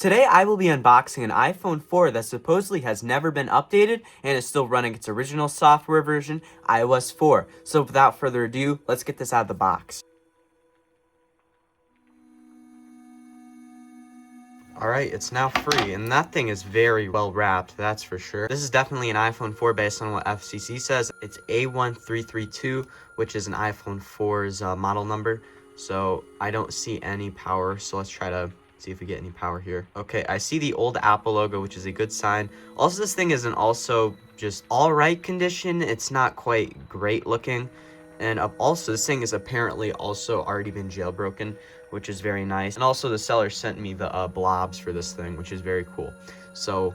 Today I will be unboxing an iPhone 4 that supposedly has never been updated and is still running its original software version, iOS 4. So without further ado, let's get this out of the box. Alright, it's now free, and that thing is very well wrapped, that's for sure. This is definitely an iPhone 4 based on what FCC says. It's A1332, which is an iPhone 4's model number. So I don't see any power, so let's try to see if we get any power here. Okay, I see the old Apple logo, which is a good sign. Also, this thing isn't also just alright condition. It's not quite great looking. And also, this thing is apparently also already been jailbroken, which is very nice. And also, the seller sent me the blobs for this thing, which is very cool. So,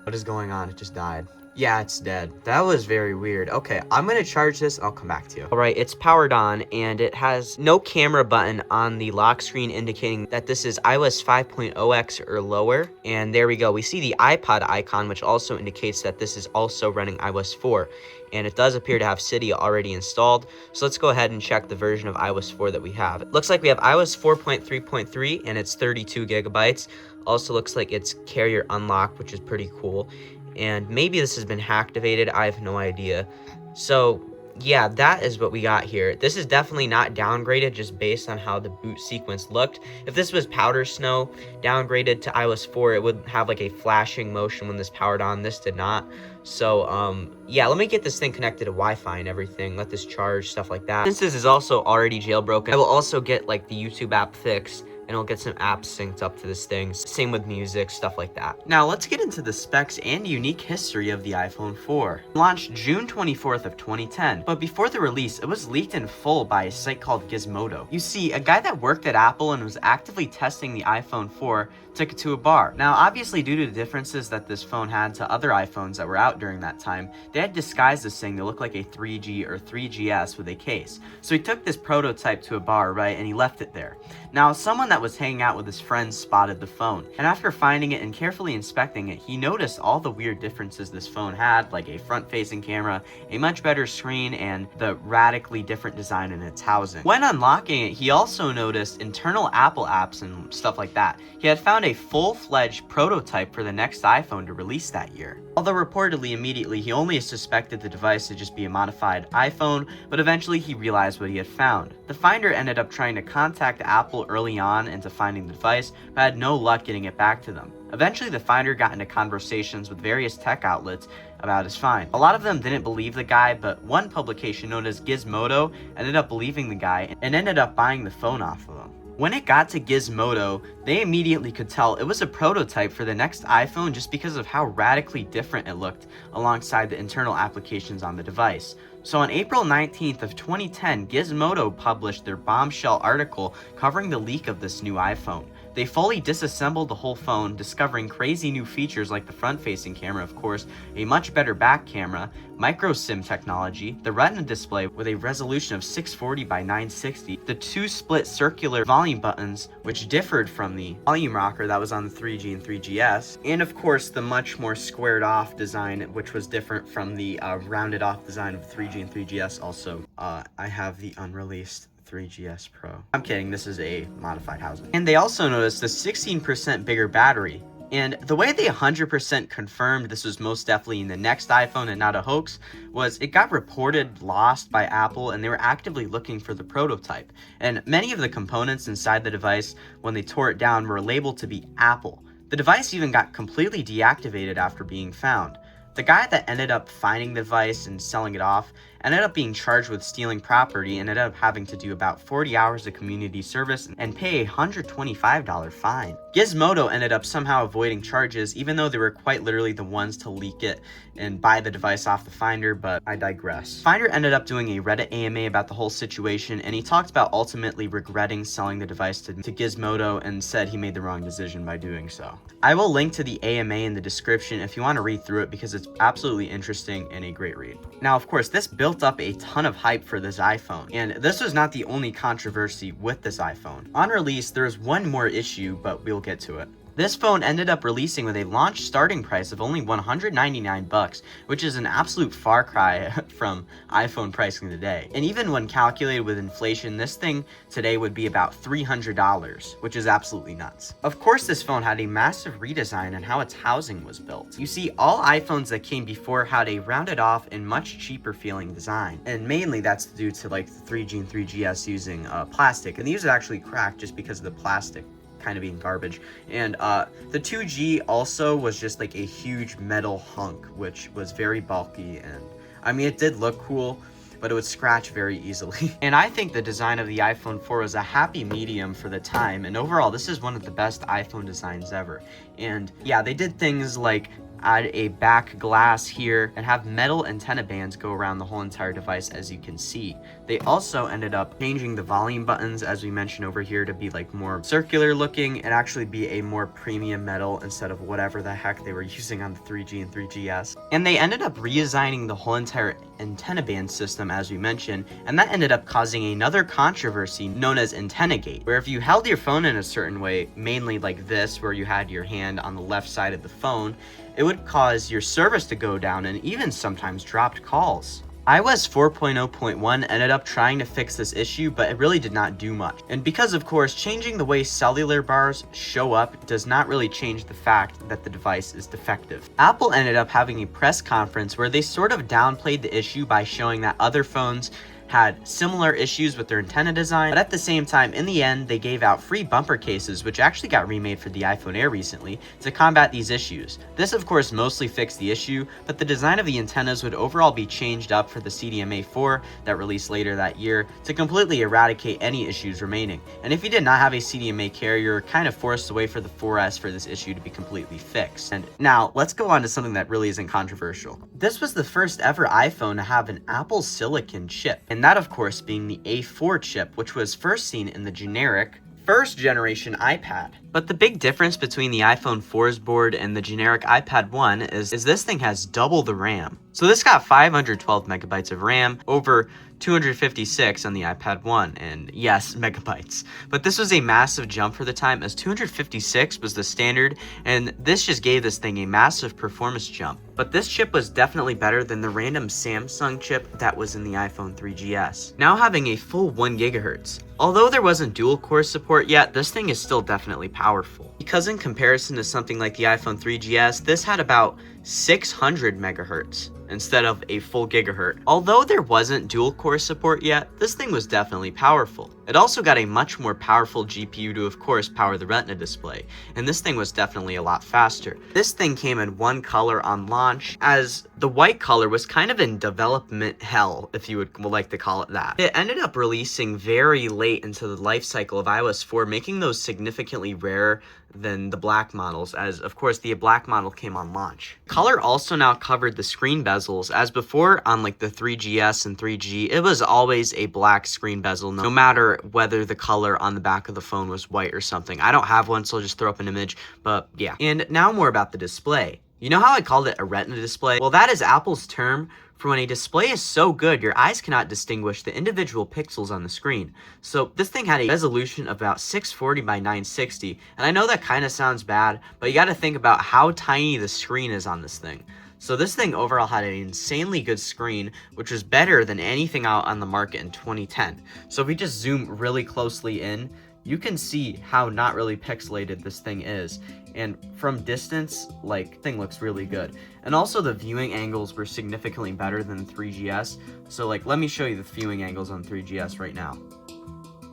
what is going on? It just died. Yeah, it's dead. That was very weird. Okay, I'm gonna charge this. I'll come back to you. All right, it's powered on, and it has no camera button on the lock screen, indicating that this is iOS 5.0x or lower. And there we go. We see the iPod icon, which also indicates that this is also running iOS 4. And it does appear to have Cydia already installed. So let's go ahead and check the version of iOS 4 that we have. It looks like we have iOS 4.3.3, and it's 32 gigabytes. Also looks like it's carrier unlocked, which is pretty cool. And maybe this has been hacktivated, I have no idea. So yeah, that is what we got here. This is definitely not downgraded just based on how the boot sequence looked. If this was powder snow downgraded to iOS 4, it would have like a flashing motion when this powered on. This did not. So yeah, let me get this thing connected to Wi-Fi and everything, let this charge, stuff like that. Since this is also already jailbroken, I will also get like the YouTube app fixed, and I'll get some apps synced up to this thing. Same with music, stuff like that. Now let's get into the specs and unique history of the iPhone 4. Launched June 24th of 2010, but before the release, it was leaked in full by a site called Gizmodo. You see, a guy that worked at Apple and was actively testing the iPhone 4 took it to a bar. Now, obviously, due to the differences that this phone had to other iPhones that were out during that time, they had disguised this thing to look like a 3G or 3GS with a case. So he took this prototype to a bar, right, and he left it there. Now, someone that was hanging out with his friends spotted the phone, and after finding it and carefully inspecting it, he noticed all the weird differences this phone had, like a front-facing camera, a much better screen, and the radically different design in its housing. When unlocking it, he also noticed internal Apple apps and stuff like that. He had found a full-fledged prototype for the next iPhone to release that year. Although reportedly immediately he only suspected the device to just be a modified iPhone, but eventually he realized what he had found. The finder ended up trying to contact Apple early on into finding the device, but had no luck getting it back to them. Eventually the finder got into conversations with various tech outlets about his find. A lot of them didn't believe the guy, but one publication known as Gizmodo ended up believing the guy and ended up buying the phone off of him. When it got to Gizmodo, they immediately could tell it was a prototype for the next iPhone just because of how radically different it looked alongside the internal applications on the device. So on April 19th of 2010, Gizmodo published their bombshell article covering the leak of this new iPhone. They fully disassembled the whole phone, discovering crazy new features like the front-facing camera, of course, a much better back camera, micro SIM technology, the Retina display with a resolution of 640 by 960, the two split circular volume buttons, which differed from the volume rocker that was on the 3G and 3GS, and of course the much more squared off design, which was different from the rounded off design of the 3G and 3GS. Also, I have the unreleased 3GS Pro. I'm kidding, this is a modified housing. And they also noticed the 16% bigger battery. And the way they 100% confirmed this was most definitely in the next iPhone and not a hoax was it got reported lost by Apple, and they were actively looking for the prototype. And many of the components inside the device, when they tore it down, were labeled to be Apple. The device even got completely deactivated after being found. The guy that ended up finding the device and selling it off ended up being charged with stealing property and ended up having to do about 40 hours of community service and pay a $125 fine. Gizmodo ended up somehow avoiding charges, even though they were quite literally the ones to leak it and buy the device off the finder, but I digress. Finder ended up doing a Reddit AMA about the whole situation, and he talked about ultimately regretting selling the device to Gizmodo and said he made the wrong decision by doing so. I will link to the AMA in the description if you want to read through it, because it's absolutely interesting and a great read. Now, of course, this built up a ton of hype for this iPhone, and this was not the only controversy with this iPhone. On release, there is one more issue, but we'll get to it. This phone ended up releasing with a launch starting price of only $199, which is an absolute far cry from iPhone pricing today. And even when calculated with inflation, this thing today would be about $300, which is absolutely nuts. Of course, this phone had a massive redesign in how its housing was built. You see, all iPhones that came before had a rounded off and much cheaper feeling design. And mainly that's due to like the 3G and 3GS using plastic. And these are actually cracked just because of the plastic kind of being garbage. And the 2G also was just like a huge metal hunk, which was very bulky. And I mean, it did look cool, but it would scratch very easily. And I think the design of the iPhone 4 was a happy medium for the time. And overall, this is one of the best iPhone designs ever. And yeah, they did things like add a back glass here and have metal antenna bands go around the whole entire device, as you can see. They also ended up changing the volume buttons, as we mentioned over here, to be like more circular looking and actually be a more premium metal instead of whatever the heck they were using on the 3G and 3GS. And they ended up redesigning the whole entire antenna band system, as we mentioned, and that ended up causing another controversy known as antenna gate, where if you held your phone in a certain way, mainly like this, where you had your hand on the left side of the phone, it would cause your service to go down and even sometimes dropped calls. iOS 4.0.1 ended up trying to fix this issue, but it really did not do much. And because, of course, changing the way cellular bars show up does not really change the fact that the device is defective. Apple ended up having a press conference where they sort of downplayed the issue by showing that other phones had similar issues with their antenna design, but at the same time, in the end, they gave out free bumper cases, which actually got remade for the iPhone Air recently, to combat these issues. This, of course, mostly fixed the issue, but the design of the antennas would overall be changed up for the CDMA 4 that released later that year to completely eradicate any issues remaining. And if you did not have a CDMA carrier, you're kind of forced to wait for the 4S for this issue to be completely fixed. And now, let's go on to something that really isn't controversial. This was the first ever iPhone to have an Apple Silicon chip, and that, of course, being the A4 chip, which was first seen in the generic first generation iPad. But the big difference between the iPhone 4's board and the generic iPad 1 is this thing has double the RAM. So this got 512 megabytes of RAM over 256 on the iPad 1, and yes, megabytes. But this was a massive jump for the time, as 256 was the standard, and this just gave this thing a massive performance jump. But this chip was definitely better than the random Samsung chip that was in the iPhone 3GS, now having a full 1 GHz. Although there wasn't dual core support yet, this thing is still definitely powerful. Because in comparison to something like the iPhone 3GS, this had about 600 megahertz instead of a full gigahertz. Although there wasn't dual core support yet, this thing was definitely powerful. It also got a much more powerful GPU to, of course, power the Retina display, and this thing was definitely a lot faster. This thing came in one color on launch, as the white color was kind of in development hell, if you would like to call it that. It ended up releasing very late into the life cycle of iOS 4, making those significantly rarer than the black models, as of course the black model came on launch. Color also now covered the screen bezels, as before on like the 3GS and 3G, it was always a black screen bezel, no matter whether the color on the back of the phone was white or something. I don't have one, so I'll just throw up an image, but yeah. And now more about the display. You know how I called it a Retina display? Well, that is Apple's term for when a display is so good your eyes cannot distinguish the individual pixels on the screen. So this thing had a resolution of about 640 by 960, and I know that kind of sounds bad, but you got to think about how tiny the screen is on this thing. So this thing overall had an insanely good screen, which was better than anything out on the market in 2010. So if we just zoom really closely in, you can see how not really pixelated this thing is. And from distance, like, thing looks really good. And also the viewing angles were significantly better than the 3GS. So like, let me show you the viewing angles on 3GS right now.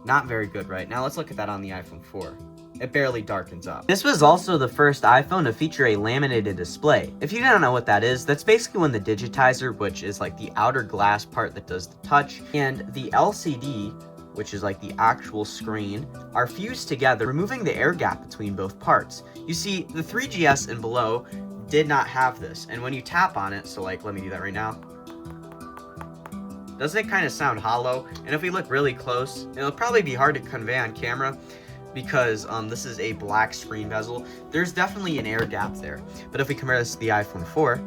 Not very good, right? Now let's look at that on the iPhone 4. It barely darkens up. This was also the first iPhone to feature a laminated display. If you don't know what that is, that's basically when the digitizer, which is like the outer glass part that does the touch, and the LCD, which is like the actual screen, are fused together, removing the air gap between both parts. You see, the 3GS and below did not have this, and when you tap on it, so like, let me do that right now, doesn't it kind of sound hollow? And if we look really close, it'll probably be hard to convey on camera because this is a black screen bezel. There's definitely an air gap there. But if we compare this to the iPhone 4,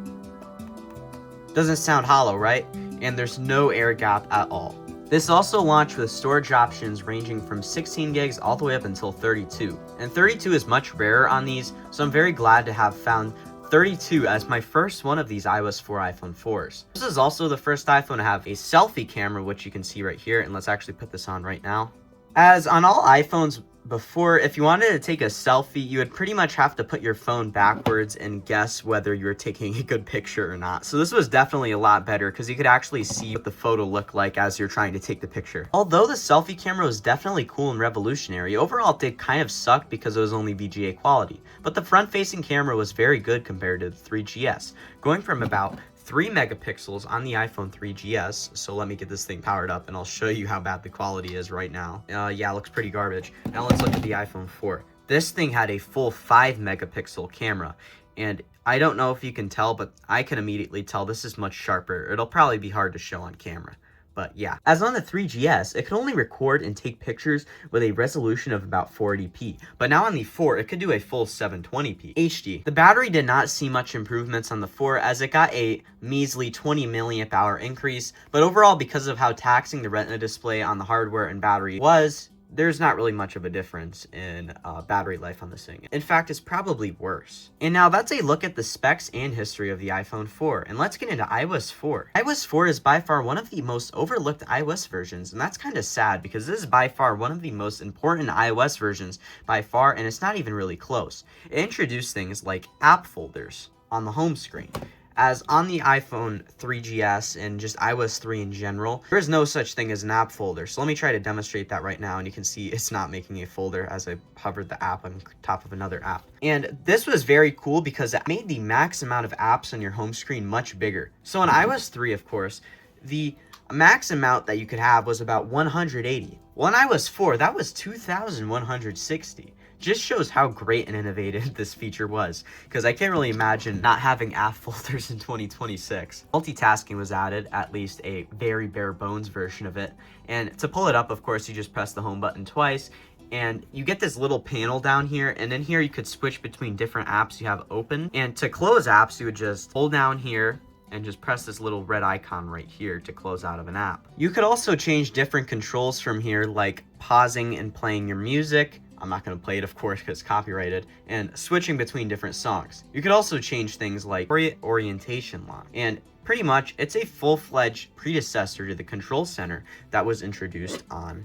doesn't sound hollow, right? And there's no air gap at all. This also launched with storage options ranging from 16 gigs all the way up until 32. And 32 is much rarer on these, so I'm very glad to have found 32 as my first one of these iOS 4 iPhone 4s. This is also the first iPhone to have a selfie camera, which you can see right here, and let's actually put this on right now. As on all iPhones before, if you wanted to take a selfie, you would pretty much have to put your phone backwards and guess whether you were taking a good picture or not. So this was definitely a lot better because you could actually see what the photo looked like as you're trying to take the picture. Although the selfie camera was definitely cool and revolutionary, overall it did kind of suck because it was only VGA quality. But the front-facing camera was very good compared to the 3GS, going from about 3 megapixels on the iPhone 3GS. So let me get this thing powered up and I'll show you how bad the quality is right now. Yeah, it looks pretty garbage. Now let's look at the iPhone 4. This thing had a full 5 megapixel camera, and I don't know if you can tell, but I can immediately tell this is much sharper. It'll probably be hard to show on camera. But yeah, as on the 3GS, it could only record and take pictures with a resolution of about 480p. But now on the 4, it could do a full 720p HD. The battery did not see much improvements on the 4 as it got a measly 20 milliamp hour increase. But overall, because of how taxing the Retina display on the hardware and battery was, there's not really much of a difference in battery life on this thing. In fact, it's probably worse. And now that's a look at the specs and history of the iPhone 4. And let's get into iOS 4. iOS 4 is by far one of the most overlooked iOS versions, and that's kind of sad because this is by far one of the most important iOS versions by far, and it's not even really close. It introduced things like app folders on the home screen. As on the iPhone 3GS and just iOS 3 in general, there is no such thing as an app folder. So let me try to demonstrate that right now, and you can see it's not making a folder as I hovered the app on top of another app. And this was very cool because it made the max amount of apps on your home screen much bigger. So on iOS 3, of course, the max amount that you could have was about 180. Well, on iOS 4, that was 2,160. Just shows how great and innovative this feature was, because I can't really imagine not having app folders in 2026. Multitasking was added, at least a very bare bones version of it, and to pull it up, of course, you just press the home button twice, and you get this little panel down here, and in here you could switch between different apps you have open, and to close apps, you would just hold down here, and just press this little red icon right here to close out of an app. You could also change different controls from here, like pausing and playing your music. I'm not going to play it, of course, because it's copyrighted, and switching between different songs. You could also change things like orientation lock, and pretty much it's a full-fledged predecessor to the control center that was introduced on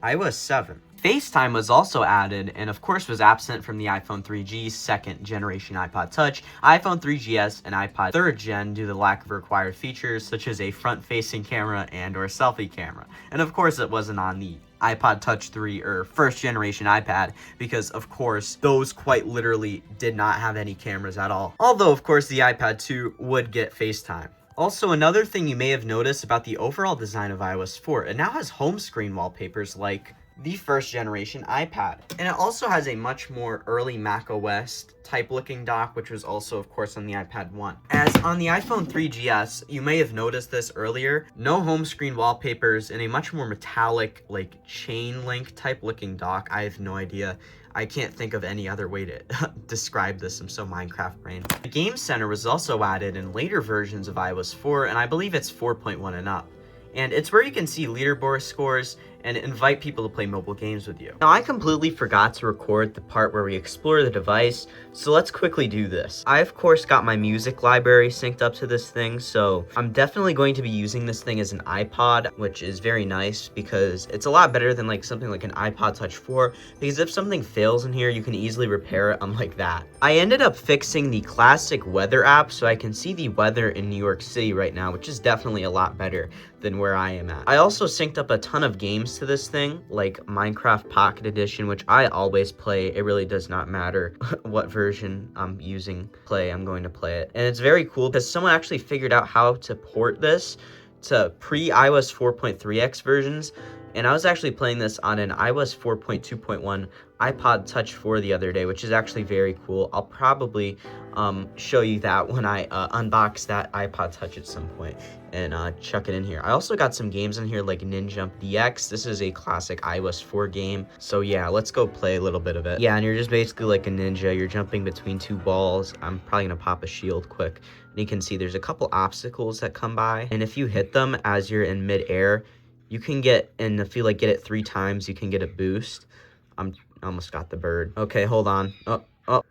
iOS 7. FaceTime was also added, and of course was absent from the iPhone 3G second generation iPod Touch, iPhone 3GS, and iPod 3rd gen due to the lack of required features such as a front-facing camera and or selfie camera. And of course it wasn't on the iPod Touch 3 or first generation iPad because of course those quite literally did not have any cameras at all. Although of course the iPad 2 would get FaceTime. Also, another thing you may have noticed about the overall design of iOS 4, it now has home screen wallpapers like the first generation iPad. And it also has a much more early macOS type looking dock, which was also of course on the iPad 1. As on the iPhone 3GS, you may have noticed this earlier, no home screen wallpapers and a much more metallic like chain link type looking dock. I have no idea. I can't think of any other way to describe this. I'm so Minecraft brain. The Game Center was also added in later versions of iOS 4, and I believe it's 4.1 and up. And it's where you can see leaderboard scores and invite people to play mobile games with you. Now, I completely forgot to record the part where we explore the device, so let's quickly do this. I, of course, got my music library synced up to this thing, so I'm definitely going to be using this thing as an iPod, which is very nice because it's a lot better than like something like an iPod Touch 4, because if something fails in here, you can easily repair it unlike that. I ended up fixing the classic weather app so I can see the weather in New York City right now, which is definitely a lot better than where I am at. I also synced up a ton of games to this thing, like Minecraft Pocket Edition, which I always play. It really does not matter what version I'm using I'm going to play it. And it's very cool because someone actually figured out how to port this to pre-iOS 4.3x versions, and I was actually playing this on an iOS 4.2.1 iPod Touch 4 the other day, which is actually very cool. I'll probably show you that when I unbox that iPod Touch at some point and chuck it in here. I also got some games in here like Ninjump DX. This is a classic iOS 4 game. So yeah, let's go play a little bit of it. Yeah, and you're just basically like a ninja. You're jumping between two walls. I'm probably gonna pop a shield quick. And you can see there's a couple obstacles that come by, and if you hit them as you're in midair, You can get, and if you like get it 3 times, you can get a boost. I almost got the bird. Okay, hold on. Oh,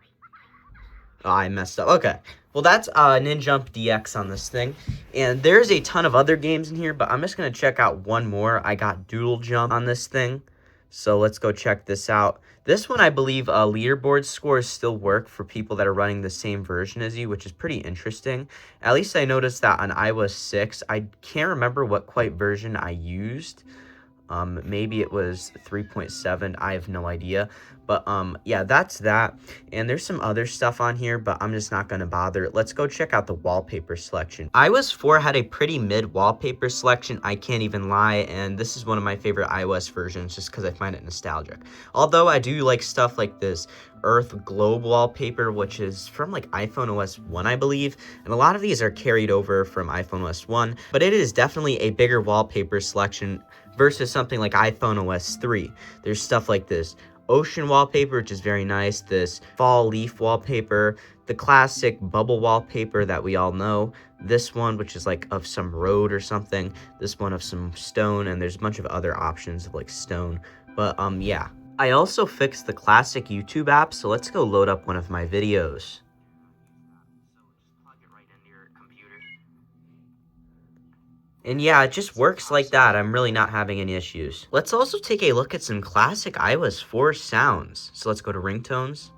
I messed up. Okay. Well, that's Ninjump DX on this thing. And there's a ton of other games in here, but I'm just going to check out one more. I got Doodle Jump on this thing. So let's go check this out. This one, I believe, leaderboard scores still work for people that are running the same version as you, which is pretty interesting. At least I noticed that on iOS 6. I can't remember what quite version I used. Maybe it was 3.7. I have no idea. But, yeah, that's that. And there's some other stuff on here, but I'm just not going to bother. Let's go check out the wallpaper selection. iOS 4 had a pretty mid wallpaper selection. I can't even lie. And this is one of my favorite iOS versions just because I find it nostalgic. Although I do like stuff like this Earth globe wallpaper, which is from like iPhone OS 1, I believe. And a lot of these are carried over from iPhone OS 1. But it is definitely a bigger wallpaper selection versus something like iPhone OS 3. There's stuff like this ocean wallpaper, which is very nice, this fall leaf wallpaper, the classic bubble wallpaper that we all know, this one, which is like of some road or something, this one of some stone, and there's a bunch of other options of like stone. But yeah. I also fixed the classic YouTube app, so let's go load up one of my videos. And yeah, it just works like that. I'm really not having any issues. Let's also take a look at some classic iOS 4 sounds. So let's go to ringtones.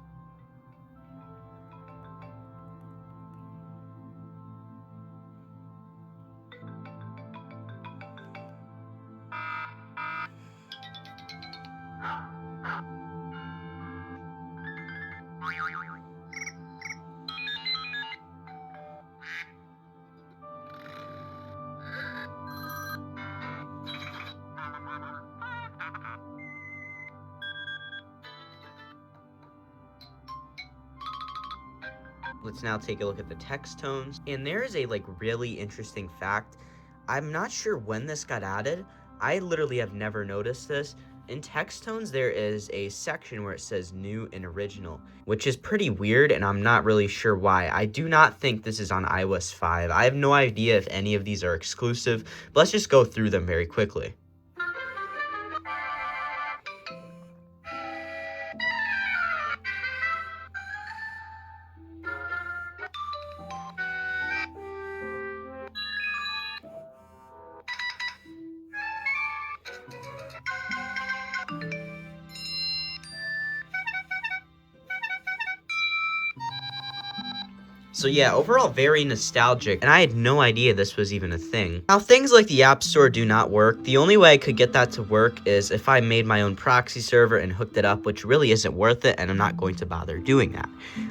Let's now take a look at the text tones. And there is a like really interesting fact. I'm not sure when this got added. I literally have never noticed this. In text tones, there is a section where it says new and original, which is pretty weird, and I'm not really sure why. I do not think this is on iOS 5. I have no idea if any of these are exclusive, but let's just go through them very quickly. So yeah, overall very nostalgic, and I had no idea this was even a thing. Now, things like the App Store do not work. The only way I could get that to work is if I made my own proxy server and hooked it up, which really isn't worth it, and I'm not going to bother doing that.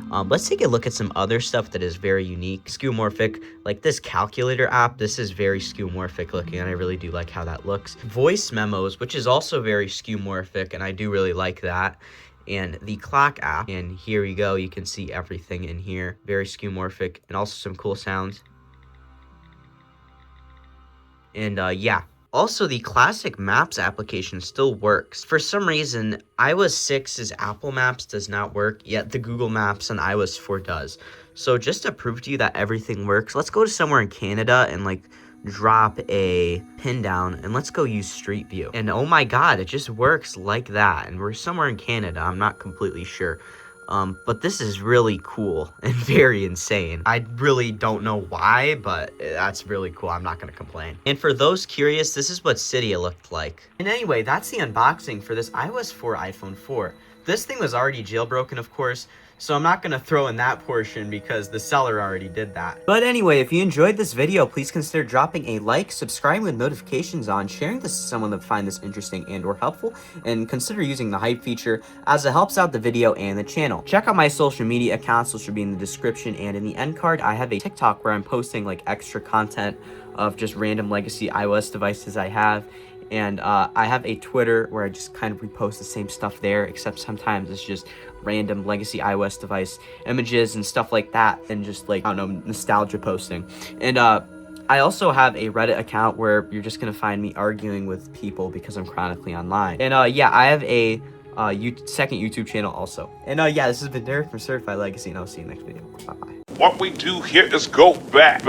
Let's take a look at some other stuff that is very unique. Skeuomorphic, like this calculator app, this is very skeuomorphic looking, and I really do like how that looks. Voice memos, which is also very skeuomorphic, and I do really like that. And the clock app, and here we go, you can see everything in here, very skeuomorphic, and also some cool sounds. And yeah, also the classic Maps application still works. For some reason, iOS 6's Apple Maps does not work, yet the Google Maps on iOS 4 does. So just to prove to you that everything works, let's go to somewhere in Canada and like drop a pin down, and let's go use Street View. And oh my god, it just works like that. And we're somewhere in Canada, I'm not completely sure. But this is really cool and very insane. I really don't know why, but that's really cool. I'm not gonna complain. And for those curious, this is what Cydia looked like. And anyway, that's the unboxing for this iOS 4 iPhone 4. This thing was already jailbroken, of course, so I'm not going to throw in that portion because the seller already did that. But anyway, if you enjoyed this video, please consider dropping a like, subscribing with notifications on, sharing this to someone that find this interesting and or helpful, and consider using the hype feature as it helps out the video and the channel. Check out my social media accounts, which will be in the description and in the end card. I have a TikTok where I'm posting like extra content of just random legacy iOS devices I have. And I have a Twitter where I just kind of repost the same stuff there, except sometimes it's just random legacy iOS device images and stuff like that, and just like, I don't know, nostalgia posting. And I also have a Reddit account where you're just going to find me arguing with people because I'm chronically online. And yeah, I have a second YouTube channel also. And yeah, this has been Derek from Certified Legacy, and I'll see you next video. Bye-bye. What we do here is go back.